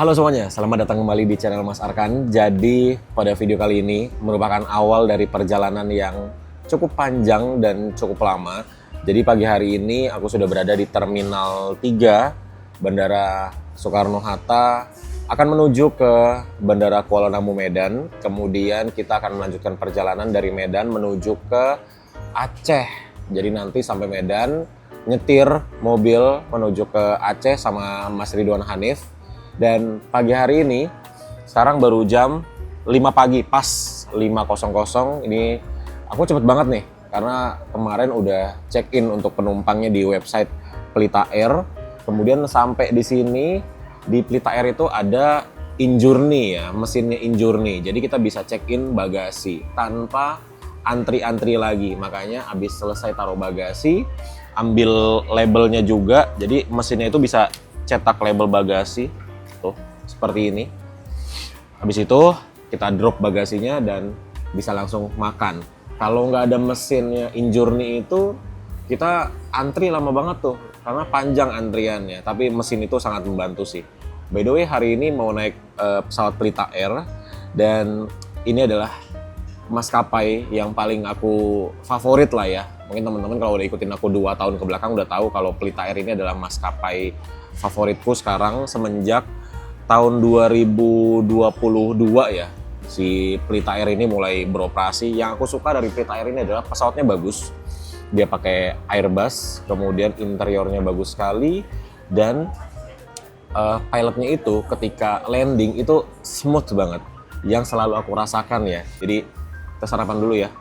Halo semuanya, selamat datang kembali di channel Mas Arkan. Jadi pada video kali ini merupakan awal dari perjalanan yang cukup panjang dan cukup lama. Jadi pagi hari ini aku sudah berada di Terminal 3 Bandara Soekarno-Hatta, akan menuju ke Bandara Kuala Namu Medan. Kemudian kita akan melanjutkan perjalanan dari Medan menuju ke Aceh. Jadi nanti sampai Medan nyetir mobil menuju ke Aceh sama Mas Ridwan Hanif. Dan pagi hari ini, sekarang baru jam 5 pagi, pas 5.00. Ini aku cepet banget nih, karena kemarin udah check-in untuk penumpangnya di website Pelita Air. Kemudian sampai di sini, di Pelita Air itu ada InJourney ya, mesinnya InJourney. Jadi kita bisa check-in bagasi tanpa antri-antri lagi. Makanya abis selesai taruh bagasi, ambil labelnya juga. Jadi mesinnya itu bisa cetak label bagasi. Tuh, seperti ini. Habis itu kita drop bagasinya dan bisa langsung makan. Kalau nggak ada mesinnya InJourney itu kita antri lama banget tuh karena panjang antriannya. Tapi mesin itu sangat membantu sih. By the way, hari ini mau naik pesawat Pelita Air dan ini adalah maskapai yang paling aku favorit lah ya. Mungkin teman-teman kalau udah ikutin aku 2 tahun ke belakang udah tahu kalau Pelita Air ini adalah maskapai favoritku sekarang semenjak tahun 2022 ya, si Pelita Air ini mulai beroperasi. Yang aku suka dari Pelita Air ini adalah pesawatnya bagus. Dia pakai Airbus, kemudian interiornya bagus sekali, dan pilotnya itu ketika landing itu smooth banget. Yang selalu aku rasakan ya. Jadi kita sarapan dulu ya.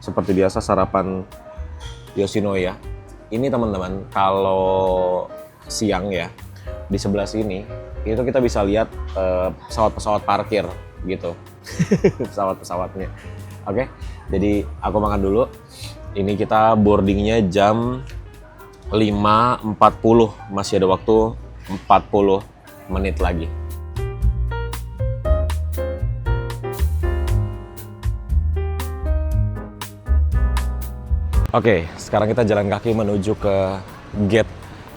Seperti biasa sarapan Yoshinoya. Ini teman-teman, kalau siang ya, di sebelah sini itu kita bisa lihat pesawat-pesawat parkir gitu. Pesawat-pesawatnya. Oke, jadi aku makan dulu. Ini kita boardingnya jam 5.40, masih ada waktu 40 menit lagi. Oke, sekarang kita jalan kaki menuju ke gate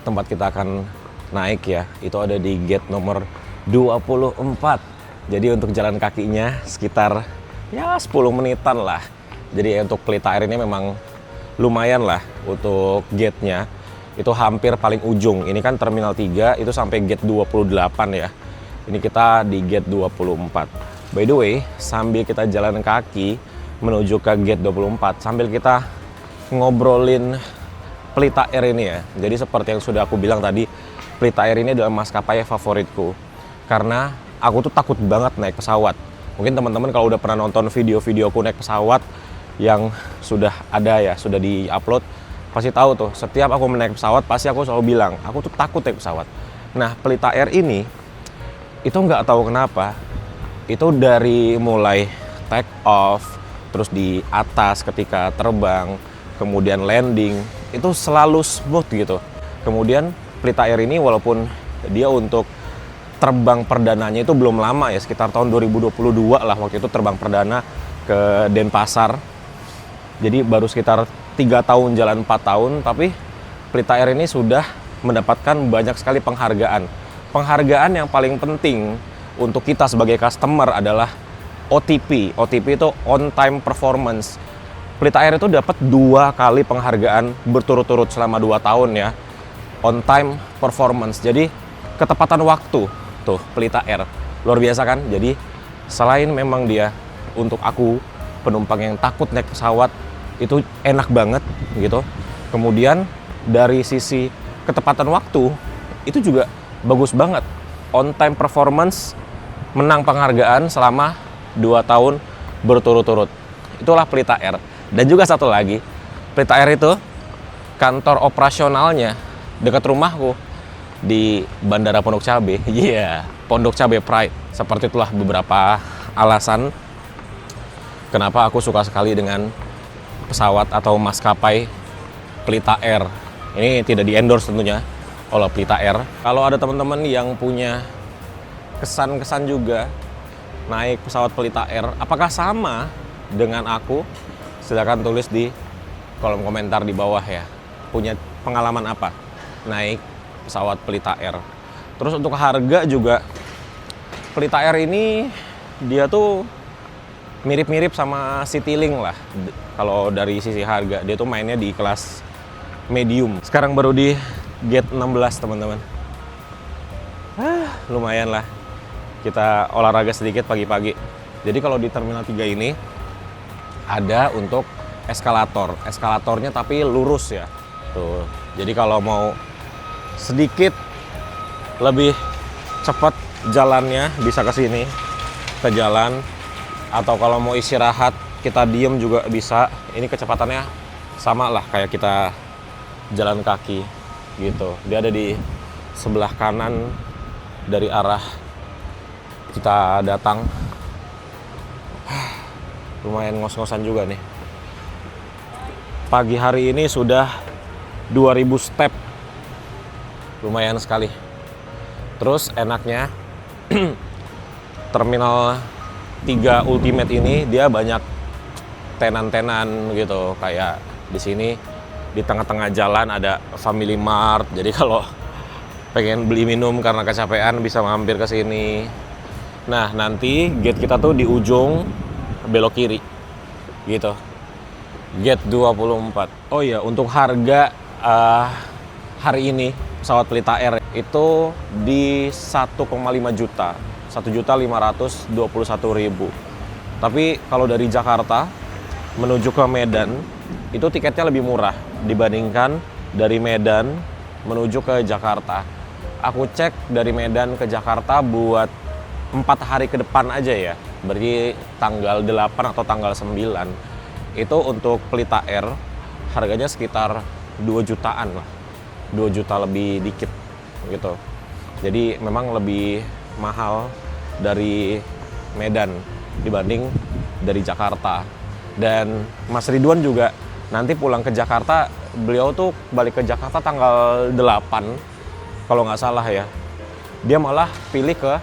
tempat kita akan naik ya. Itu ada di gate nomor 24. Jadi untuk jalan kakinya sekitar ya 10 menitan lah. Jadi untuk Pelita Air ini memang lumayan lah untuk gate-nya. Itu hampir paling ujung. Ini kan Terminal 3 itu sampai gate 28 ya. Ini kita di gate 24. By the way, sambil kita jalan kaki menuju ke gate 24, sambil kita ngobrolin Pelita Air ini ya. Jadi seperti yang sudah aku bilang tadi, Pelita Air ini adalah maskapai favoritku. Karena aku tuh takut banget naik pesawat. Mungkin teman-teman kalau udah pernah nonton video-videoku naik pesawat yang sudah ada ya, sudah di-upload, pasti tahu tuh, setiap aku naik pesawat pasti aku selalu bilang, aku tuh takut naik pesawat. Nah, Pelita Air ini, itu nggak tahu kenapa, itu dari mulai take off, terus di atas ketika terbang, kemudian landing, itu selalu smooth gitu. Kemudian Pelita Air ini walaupun dia untuk terbang perdananya itu belum lama ya, sekitar tahun 2022 lah waktu itu terbang perdana ke Denpasar. Jadi baru sekitar 3 tahun jalan 4 tahun, tapi Pelita Air ini sudah mendapatkan banyak sekali penghargaan. Penghargaan yang paling penting untuk kita sebagai customer adalah OTP. OTP itu on time performance. Pelita Air itu dapat 2 kali penghargaan berturut-turut selama 2 tahun ya. On time performance. Jadi ketepatan waktu tuh Pelita Air. Luar biasa kan? Jadi selain memang dia untuk aku penumpang yang takut naik pesawat itu enak banget gitu. Kemudian dari sisi ketepatan waktu itu juga bagus banget. On time performance menang penghargaan selama 2 tahun berturut-turut. Itulah Pelita Air. Dan juga satu lagi, Pelita Air itu kantor operasionalnya dekat rumahku di Bandara Pondok Cabe. Iya, Pondok Cabe Pride. Seperti itulah beberapa alasan kenapa aku suka sekali dengan pesawat atau maskapai Pelita Air. Ini tidak di-endorse tentunya oleh Pelita Air. Kalau ada teman-teman yang punya kesan-kesan juga naik pesawat Pelita Air, apakah sama dengan aku? Silakan tulis di kolom komentar di bawah ya. Punya pengalaman apa naik pesawat Pelita Air? Terus untuk harga juga Pelita Air ini dia tuh mirip-mirip sama Citylink lah. Kalau dari sisi harga, dia tuh mainnya di kelas medium. Sekarang baru di gate 16 teman-teman. Lumayan lah. Kita olahraga sedikit pagi-pagi. Jadi kalau di Terminal 3 ini ada untuk eskalator. Eskalatornya tapi lurus ya. Tuh. Jadi kalau mau sedikit lebih cepat jalannya bisa ke sini, ke jalan. Atau kalau mau istirahat, kita diem juga bisa. Ini kecepatannya sama lah kayak kita jalan kaki gitu. Dia ada di sebelah kanan dari arah kita datang. Lumayan ngos-ngosan juga nih. Pagi hari ini sudah 2000 step. Lumayan sekali. Terus enaknya Terminal 3 Ultimate ini dia banyak tenan-tenan gitu. Kayak di sini di tengah-tengah jalan ada Family Mart. Jadi kalau pengen beli minum karena kecapean bisa mampir ke sini. Nah, nanti gate kita tuh di ujung belok kiri. Gitu. Gate 24. Oh iya, untuk harga hari ini pesawat Pelita Air itu di 1,5 juta. 1.521.000. Tapi kalau dari Jakarta menuju ke Medan itu tiketnya lebih murah dibandingkan dari Medan menuju ke Jakarta. Aku cek dari Medan ke Jakarta buat 4 hari ke depan aja ya. Berarti tanggal 8 atau tanggal 9. Itu untuk Pelita Air harganya sekitar 2 jutaan lah. 2 juta lebih dikit gitu. Jadi memang lebih mahal dari Medan dibanding dari Jakarta. Dan Mas Ridwan juga nanti pulang ke Jakarta, beliau tuh balik ke Jakarta tanggal 8 kalau nggak salah ya. Dia malah pilih ke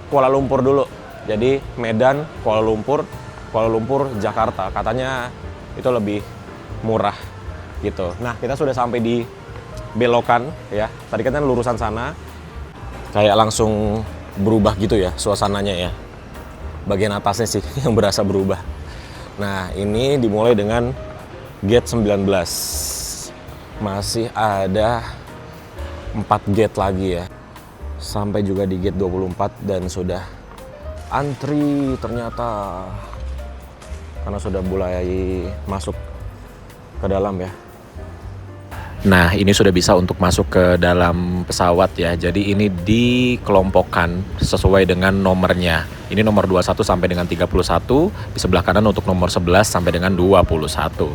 Kuala Lumpur dulu. Jadi Medan, Kuala Lumpur, Jakarta. Katanya itu lebih murah gitu. Nah, kita sudah sampai di belokan ya. Tadi kan lurusan sana. Kayak langsung berubah gitu ya suasananya ya. Bagian atasnya sih yang berasa berubah. Nah, ini dimulai dengan gate 19. Masih ada 4 gate lagi ya. Sampai juga di gate 24 dan sudah antri ternyata. Karena sudah mulai masuk ke dalam ya. Nah, ini sudah bisa untuk masuk ke dalam pesawat ya. Jadi ini dikelompokkan sesuai dengan nomornya. Ini nomor 21 sampai dengan 31. Di sebelah kanan untuk nomor 11 sampai dengan 21.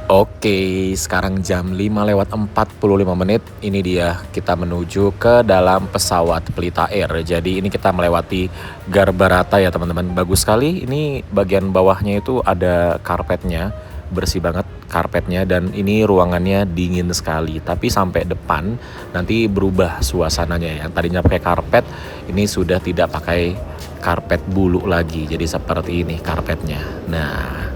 Oke, sekarang jam 5:45. Ini dia, kita menuju ke dalam pesawat Pelita Air. Jadi ini kita melewati Garbarata ya teman-teman. Bagus sekali, ini bagian bawahnya itu ada karpetnya. Bersih banget karpetnya dan ini ruangannya dingin sekali. Tapi sampai depan nanti berubah suasananya. Yang tadinya pakai karpet, ini sudah tidak pakai karpet bulu lagi. Jadi seperti ini karpetnya. Nah,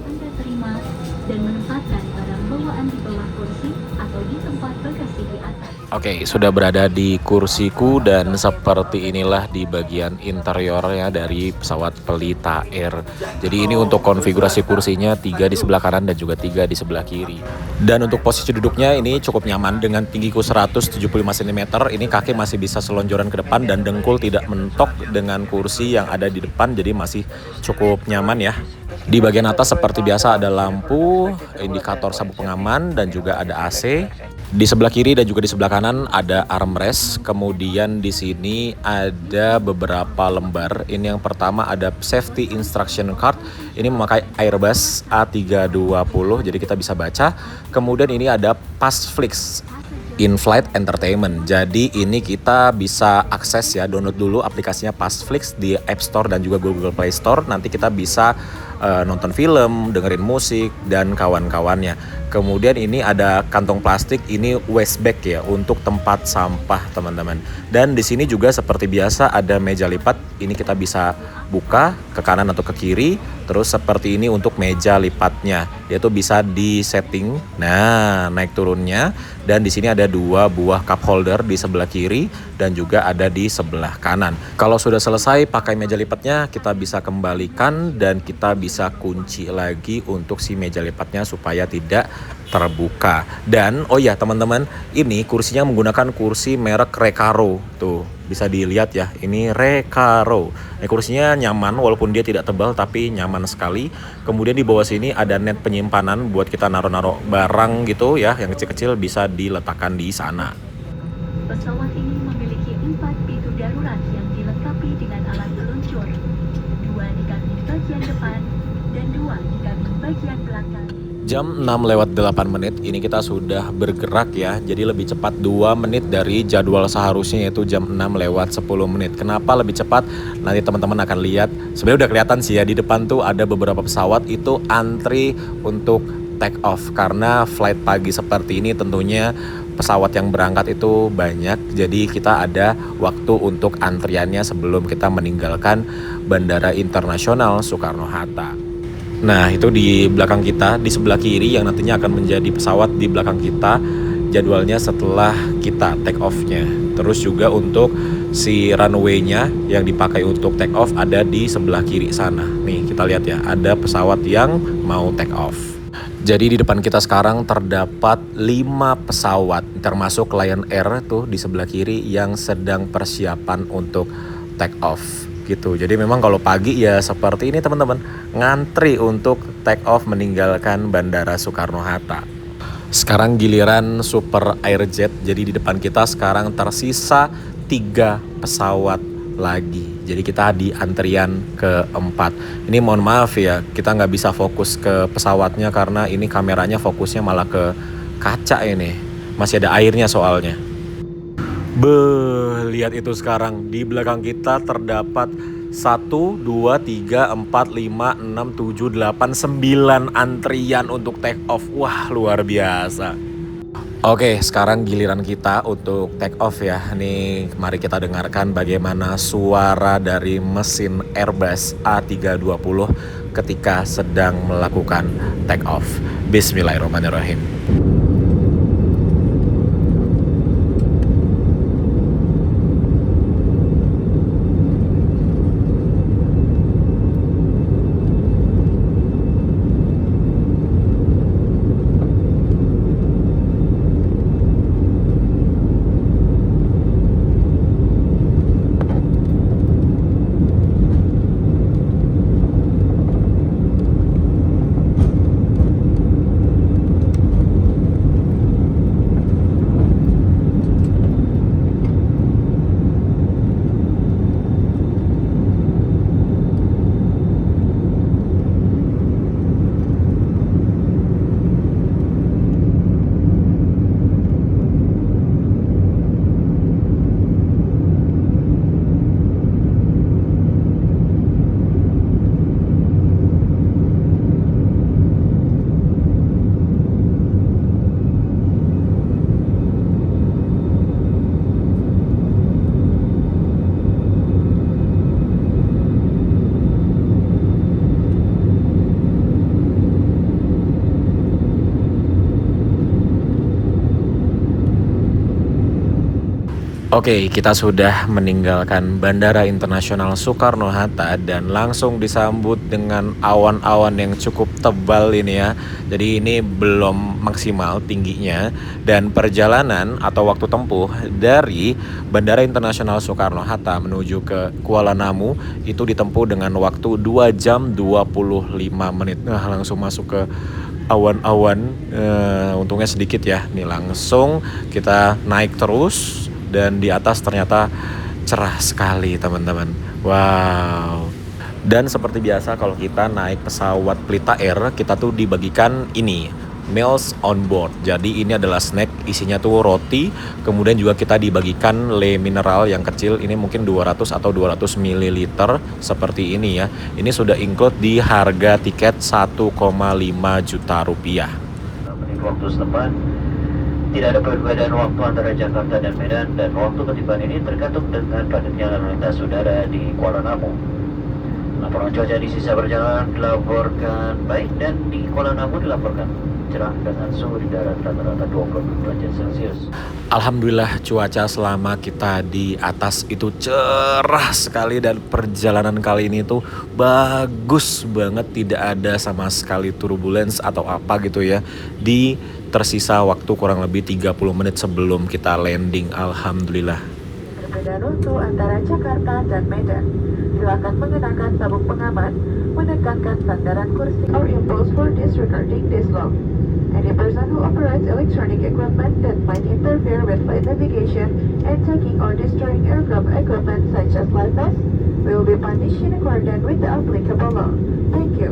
Anda terima dan menempatkan barang bawaan di bawah kursi atau di tempat bagasi di atas. oke, sudah berada di kursiku dan seperti inilah di bagian interiornya dari pesawat Pelita Air. Jadi ini untuk konfigurasi kursinya 3 di sebelah kanan dan juga 3 di sebelah kiri. Dan untuk posisi duduknya ini cukup nyaman dengan tinggiku 175 cm. Ini kaki masih bisa selonjoran ke depan dan dengkul tidak mentok dengan kursi yang ada di depan. Jadi masih cukup nyaman ya. Di bagian atas seperti biasa ada lampu, indikator sabuk pengaman dan juga ada AC. Di sebelah kiri dan juga di sebelah kanan ada armrest. Kemudian di sini ada beberapa lembar. Ini yang pertama ada safety instruction card. Ini memakai Airbus A320, jadi kita bisa baca. Kemudian ini ada Passflix in-flight entertainment. Jadi ini kita bisa akses ya, download dulu aplikasinya Passflix di App Store dan juga Google Play Store. Nanti kita bisa nonton film, dengerin musik dan kawan-kawannya. Kemudian ini ada kantong plastik, ini waste bag ya untuk tempat sampah teman-teman. Dan di sini juga seperti biasa ada meja lipat. Ini kita bisa buka ke kanan atau ke kiri. Terus seperti ini untuk meja lipatnya. Dia tuh bisa disetting. Nah, naik turunnya. Dan di sini ada 2 buah cup holder di sebelah kiri dan juga ada di sebelah kanan. Kalau sudah selesai pakai meja lipatnya, kita bisa kembalikan dan kita bisa kunci lagi untuk si meja lipatnya supaya tidak terbuka. Dan oh ya teman-teman, ini kursinya menggunakan kursi merek Recaro. Tuh, bisa dilihat ya, ini Recaro. Kursinya nyaman walaupun dia tidak tebal tapi nyaman sekali. Kemudian di bawah sini ada net penyimpanan buat kita naruh-naruh barang gitu ya, yang kecil-kecil bisa diletakkan di sana. Pesawat ini memiliki 4 pintu darurat yang dilengkapi dengan alat peluncur, 2 di kabin bagian depan dan 2 di kabin bagian belakang. Jam 6:08 ini kita sudah bergerak ya, jadi lebih cepat 2 menit dari jadwal seharusnya, yaitu jam 6:10. Kenapa lebih cepat? Nanti teman-teman akan lihat. Sebenarnya udah kelihatan sih ya, di depan tuh ada beberapa pesawat itu antri untuk take off. Karena flight pagi seperti ini tentunya pesawat yang berangkat itu banyak, jadi kita ada waktu untuk antriannya sebelum kita meninggalkan Bandara Internasional Soekarno-Hatta. Nah, itu di belakang kita, di sebelah kiri yang nantinya akan menjadi pesawat di belakang kita, jadwalnya setelah kita take off-nya. Terus juga untuk si runway-nya yang dipakai untuk take off ada di sebelah kiri sana. Nih, kita lihat ya, ada pesawat yang mau take off. Jadi di depan kita sekarang terdapat 5 pesawat, termasuk Lion Air tuh di sebelah kiri yang sedang persiapan untuk take off. Gitu. Jadi memang kalau pagi ya seperti ini teman-teman, ngantri untuk take off meninggalkan Bandara Soekarno-Hatta. Sekarang giliran Super Airjet, jadi di depan kita sekarang tersisa 3 pesawat lagi. Jadi kita di antrian keempat. Ini mohon maaf ya, kita nggak bisa fokus ke pesawatnya karena ini kameranya fokusnya malah ke kaca ini. Masih ada airnya soalnya. Lihat itu sekarang, di belakang kita terdapat 1, 2, 3, 4, 5, 6, 7, 8, 9 antrian untuk take off. Wah, luar biasa. Oke, sekarang giliran kita untuk take off ya. Nih, mari kita dengarkan bagaimana suara dari mesin Airbus A320 ketika sedang melakukan take off. Bismillahirrahmanirrahim. Oke, kita sudah meninggalkan Bandara Internasional Soekarno-Hatta dan langsung disambut dengan awan-awan yang cukup tebal ini ya. Jadi ini belum maksimal tingginya, dan perjalanan atau waktu tempuh dari Bandara Internasional Soekarno-Hatta menuju ke Kuala Namu itu ditempuh dengan waktu 2 jam 25 menit. Nah, langsung masuk ke awan-awan, untungnya sedikit ya. Nih langsung kita naik terus. Dan di atas ternyata cerah sekali teman-teman. Wow. Dan seperti biasa kalau kita naik pesawat Pelita Air, kita tuh dibagikan ini, meals on board. Jadi ini adalah snack, isinya tuh roti. Kemudian juga kita dibagikan le mineral yang kecil. Ini mungkin 200 atau 200 ml seperti ini ya. Ini sudah include di harga tiket 1,5 juta rupiah. waktu setempat. Tidak ada perbedaan waktu antara Jakarta dan Medan, dan waktu ketiban ini tergantung dengan padatnya lalu lintas udara di Kuala Namu. Laporan cuaca di sisa perjalanan dilaporkan baik, dan di Kuala Namu dilaporkan cerah dengan suhu di darat rata-rata 20 derajat Celcius. Alhamdulillah cuaca selama kita di atas itu cerah sekali, dan perjalanan kali ini tuh bagus banget, tidak ada sama sekali turbulence atau apa gitu ya. Di tersisa waktu kurang lebih 30 menit sebelum kita landing, alhamdulillah. Perbedaan waktu antara Jakarta dan Medan. Silakan mengenakan sabuk pengaman, menekankan sandaran kursi. Our impulse for disregarding this law. Any person who operates electronic equipment that might interfere with flight navigation and taking or destroying aircraft equipment such as life vests will be punished in accordance with the applicable law. Thank you.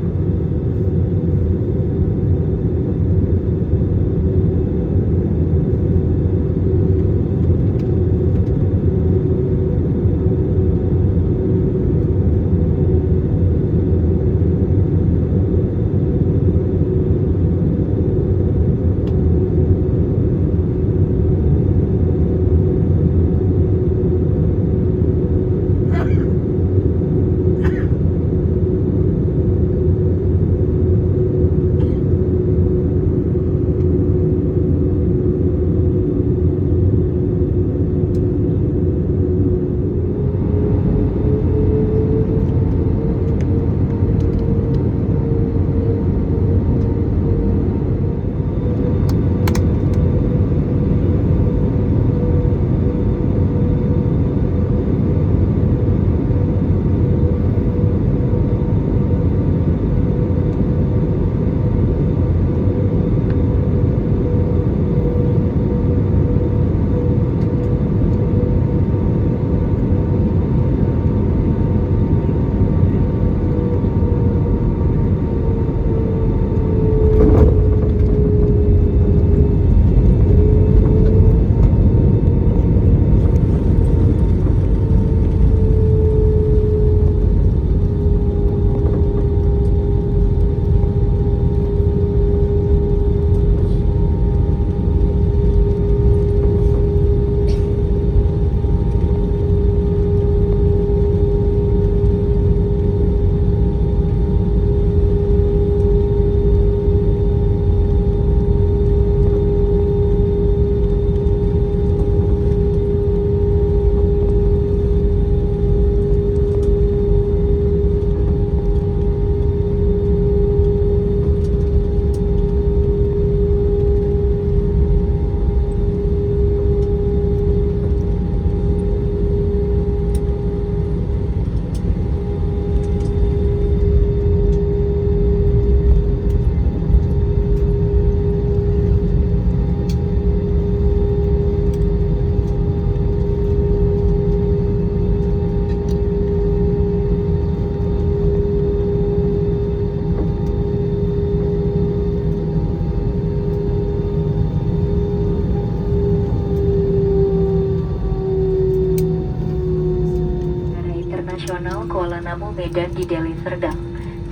Kuala Namu, Medan di Deli Serdang.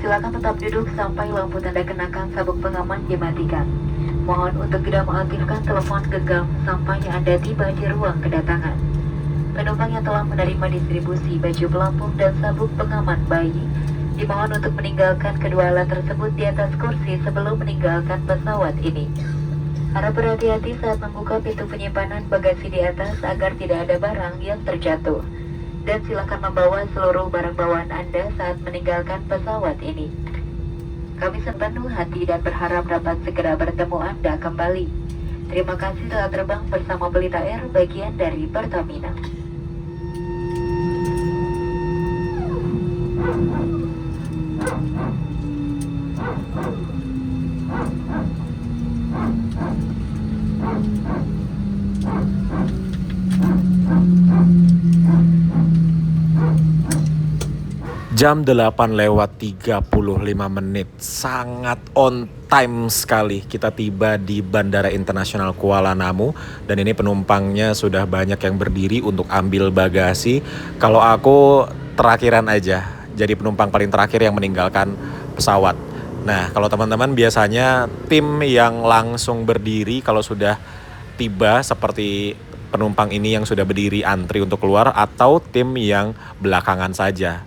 Silakan tetap duduk sampai lampu tanda kenakan sabuk pengaman dimatikan. Mohon untuk tidak mengaktifkan telepon genggam sampai Anda tiba di ruang kedatangan. Penumpang yang telah menerima distribusi baju pelampung dan sabuk pengaman bayi dimohon untuk meninggalkan kedua alat tersebut di atas kursi sebelum meninggalkan pesawat ini. Harap berhati-hati saat membuka pintu penyimpanan bagasi di atas agar tidak ada barang yang terjatuh. Dan silakan membawa seluruh barang bawaan Anda saat meninggalkan pesawat ini. Kami sepenuh hati dan berharap dapat segera bertemu Anda kembali. Terima kasih telah terbang bersama Pelita Air, bagian dari Pertamina. Jam 8:35 menit, sangat on time sekali kita tiba di Bandara Internasional Kuala Namu. Dan ini penumpangnya sudah banyak yang berdiri untuk ambil bagasi. Kalau aku terakhiran aja, jadi penumpang paling terakhir yang meninggalkan pesawat. Nah, kalau teman-teman biasanya tim yang langsung berdiri kalau sudah tiba seperti penumpang ini yang sudah berdiri antri untuk keluar, atau tim yang belakangan saja.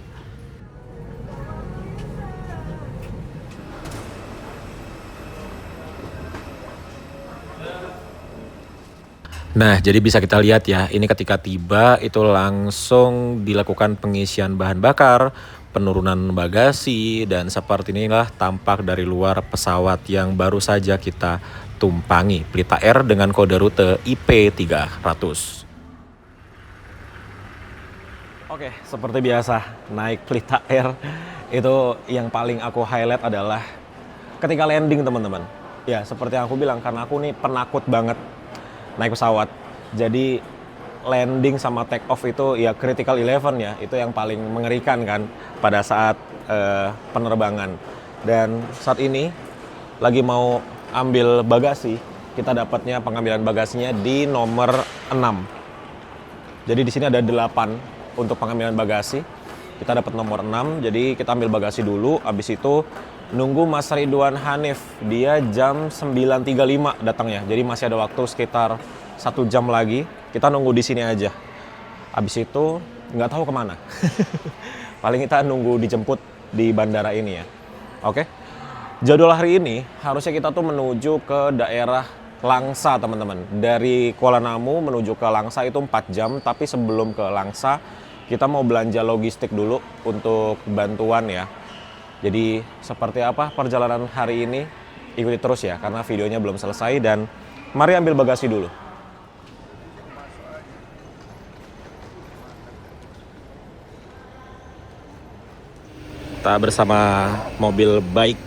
Nah, jadi bisa kita lihat ya, ini ketika tiba itu langsung dilakukan pengisian bahan bakar, penurunan bagasi, dan seperti inilah tampak dari luar pesawat yang baru saja kita tumpangi, Pelita Air dengan kode rute IP300. Oke, seperti biasa, naik Pelita Air itu yang paling aku highlight adalah ketika landing, teman-teman. Ya, seperti yang aku bilang, karena aku nih penakut banget naik pesawat. Jadi landing sama take off itu ya critical 11 ya, itu yang paling mengerikan kan pada saat penerbangan. Dan saat ini lagi mau ambil bagasi, kita dapatnya pengambilan bagasinya di nomor 6. Jadi di sini ada 8 untuk pengambilan bagasi. Kita dapat nomor 6, jadi kita ambil bagasi dulu, habis itu nunggu Mas Ridwan Hanif, dia jam 9.35 datangnya, jadi masih ada waktu sekitar 1 jam lagi, kita nunggu di sini aja. Habis itu nggak tahu kemana, paling kita nunggu dijemput di bandara ini ya. Oke, jadwal hari ini harusnya kita tuh menuju ke daerah Langsa, teman-teman. Dari Kuala Namu menuju ke Langsa itu 4 jam, tapi sebelum ke Langsa kita mau belanja logistik dulu untuk bantuan ya. Jadi seperti apa perjalanan hari ini, ikuti terus ya, karena videonya belum selesai. Dan mari ambil bagasi dulu. Kita bersama mobil baik.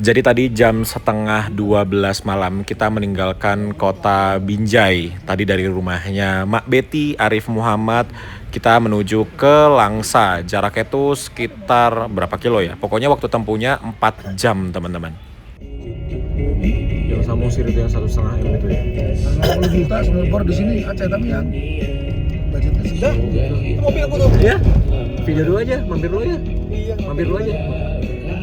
Jadi tadi jam setengah 12 malam kita meninggalkan kota Binjai. Tadi dari rumahnya Mak Betty, Arif Muhammad, kita menuju ke Langsa. Jaraknya itu sekitar berapa kilo ya? Pokoknya waktu tempuhnya 4 jam, teman-teman. Yang Samosir itu yang 1,5 M itu ya? 50 juta semua di sini Aceh tapi yang budgetnya sudah. Itu mobil aku tuh. Iya. Video dulu aja, mampir dulu ya. Mampir dulu aja.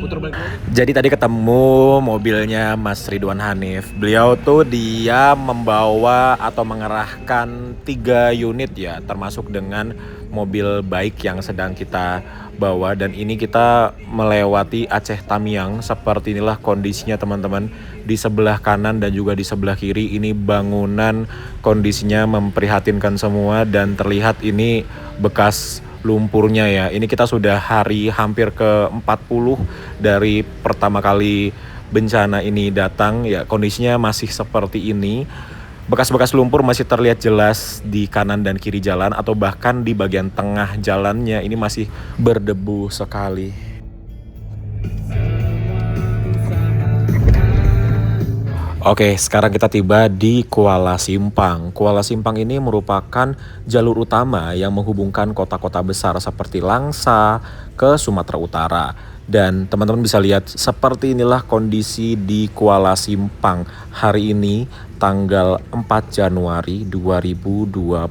Putar balik lagi. Jadi tadi ketemu mobilnya Mas Ridwan Hanif. Beliau tuh dia membawa atau mengerahkan 3 unit ya, termasuk dengan mobil baik yang sedang kita bawa. Dan ini kita melewati Aceh Tamiang. Seperti inilah kondisinya, teman-teman. Di sebelah kanan dan juga di sebelah kiri ini bangunan kondisinya memprihatinkan semua, dan terlihat ini bekas lumpurnya ya. Ini kita sudah hari hampir ke 40 dari pertama kali bencana ini datang ya, kondisinya masih seperti ini. Bekas-bekas lumpur masih terlihat jelas di kanan dan kiri jalan, atau bahkan di bagian tengah jalannya ini masih berdebu sekali. Oke, sekarang kita tiba di Kuala Simpang. Kuala Simpang ini merupakan jalur utama yang menghubungkan kota-kota besar seperti Langsa ke Sumatera Utara. Dan teman-teman bisa lihat seperti inilah kondisi di Kuala Simpang hari ini tanggal 4 Januari 2026.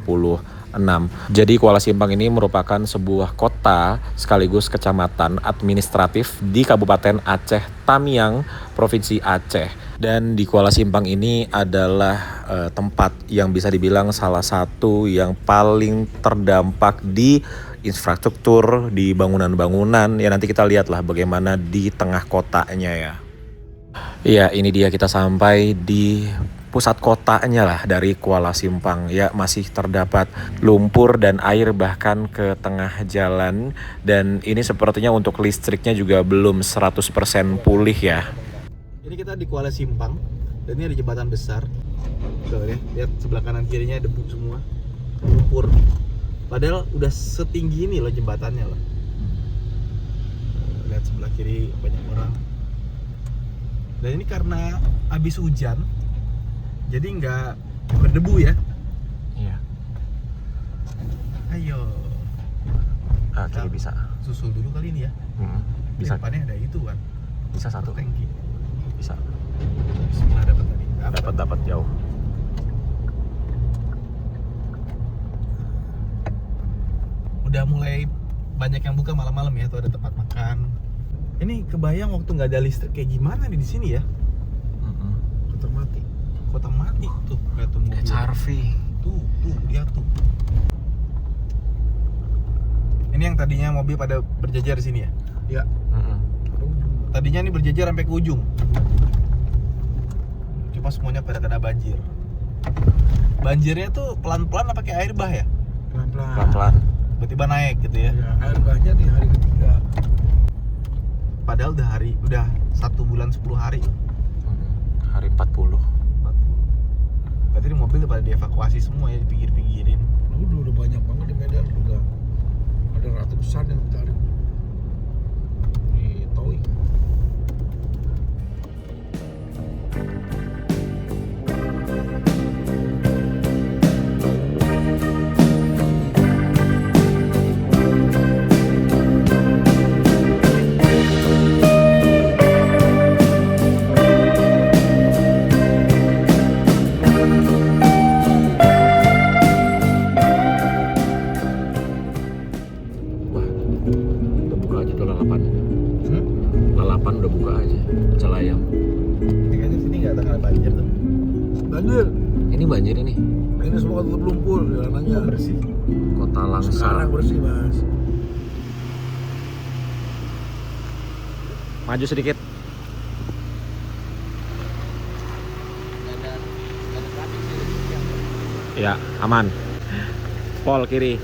Jadi Kuala Simpang ini merupakan sebuah kota sekaligus kecamatan administratif di Kabupaten Aceh Tamiang, Provinsi Aceh. Dan di Kuala Simpang ini adalah tempat yang bisa dibilang salah satu yang paling terdampak di infrastruktur, di bangunan-bangunan. Ya nanti kita lihatlah bagaimana di tengah kotanya ya. Iya, ini dia kita sampai di pusat kotanya lah dari Kuala Simpang. Ya, masih terdapat lumpur dan air bahkan ke tengah jalan. Dan ini sepertinya untuk listriknya juga belum 100% pulih ya. Ini kita di Kuala Simpang dan ini ada jembatan besar. Tuh ya, lihat sebelah kanan kirinya debu semua, lumpur. Padahal udah setinggi ini loh jembatannya loh. Lihat sebelah kiri banyak orang. Dan ini karena habis hujan, jadi nggak berdebu ya. Iya. Ayo. Kiri bisa. Susul dulu kali ini ya. Bisa. Di depannya ada itu kan. Bisa satu. Tangki. Bisa. Bismillah dapat tadi. Dapat jauh. Udah mulai banyak yang buka malam-malam ya, tuh ada tempat makan. Ini kebayang waktu nggak ada listrik kayak gimana nih di sini ya? Kota mati. Kota mati tuh, lihat tuh mobil. Harvey. Tuh, lihat tuh. Ini yang tadinya mobil pada berjajar di sini ya? Ya. Tadinya ini berjajar sampai ke ujung. Cuma semuanya pada kena banjir. Banjirnya tuh pelan-pelan apa kayak air bah ya? Pelan-pelan. Tiba-tiba naik gitu ya. Ya, air bahnya di hari ketiga. Padahal udah 1 bulan 10 hari. Hari 40. Berarti ini mobil udah pada dievakuasi semua ya, dipinggir-pinggirin. Udah banyak banget di Medan, udah ada ratusan yang mencari di towing. Udah buka aja tuh lalapan. Lalapan udah buka aja. Celayam. Ini kayaknya sini nggak ada banjir tuh. Banjir. Ini banjir ini. Ini semua tutup lumpur jalanannya. Bersih. Kota Langsa. Sekarang bersih, Mas. Maju sedikit. Ya, aman. Pol kiri.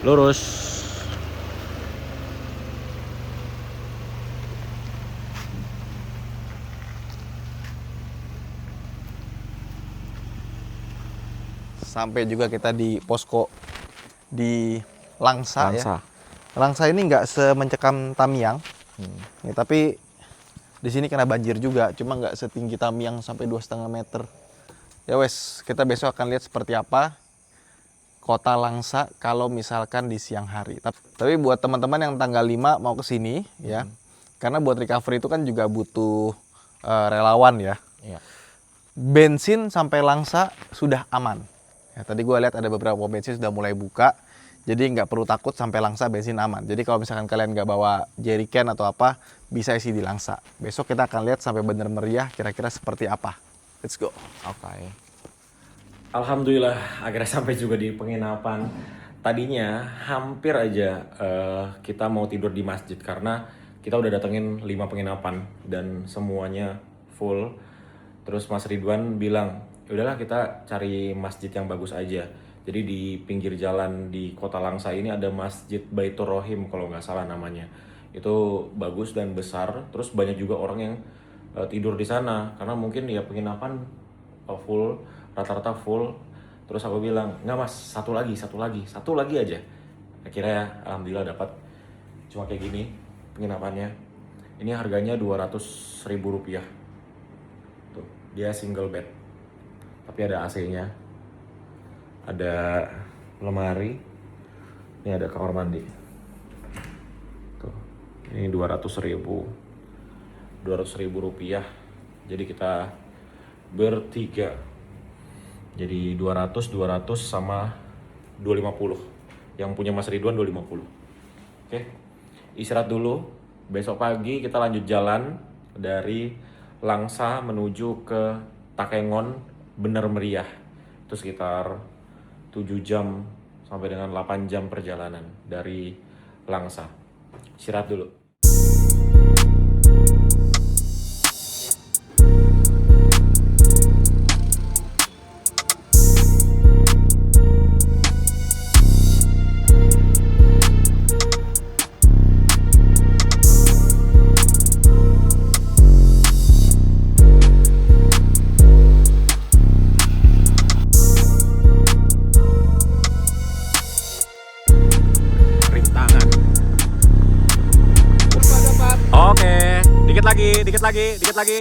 Lurus. Sampai juga kita di posko di Langsa, ya. Langsa. Langsa ini nggak semencekam Tamiang, ya, tapi di sini kena banjir juga, cuma nggak setinggi Tamiang sampai 2,5 meter. Ya wes, kita besok akan lihat seperti apa kota Langsa kalau misalkan di siang hari. Tapi buat teman-teman yang tanggal 5 mau ke sini ya, karena buat recovery itu kan juga butuh relawan ya. Iya. Bensin sampai Langsa sudah aman. Ya, tadi gue lihat ada beberapa pom bensin sudah mulai buka, jadi nggak perlu takut sampai Langsa bensin aman. Jadi kalau misalkan kalian nggak bawa jerrycan atau apa, bisa isi di Langsa. Besok kita akan lihat sampai bener meriah kira-kira seperti apa. Let's go. Oke. Alhamdulillah akhirnya sampai juga di penginapan. Tadinya hampir aja kita mau tidur di masjid karena kita udah datengin 5 penginapan dan semuanya full. Terus Mas Ridwan bilang, yaudahlah kita cari masjid yang bagus aja. Jadi di pinggir jalan di Kota Langsa ini ada Masjid Baitur Rohim kalau nggak salah namanya. Itu bagus dan besar. Terus banyak juga orang yang tidur di sana karena mungkin ya penginapan full, rata-rata full. Terus aku bilang, nggak mas, satu lagi aja. Akhirnya alhamdulillah dapat. Cuma kayak gini penginapannya. Ini harganya Rp200.000. Tuh, dia single bed. Tapi ada AC-nya. Ada lemari. Ini ada kamar mandi. Tuh, ini Rp200.000. Rp200.000. Jadi kita bertiga. Jadi 200 sama 250. Yang punya Mas Ridwan 250. Oke. Istirahat dulu. Besok pagi kita lanjut jalan dari Langsa menuju ke Takengon bener meriah. Itu sekitar 7 jam sampai dengan 8 jam perjalanan dari Langsa. Istirahat dulu. Rintangan. Oke, dikit lagi.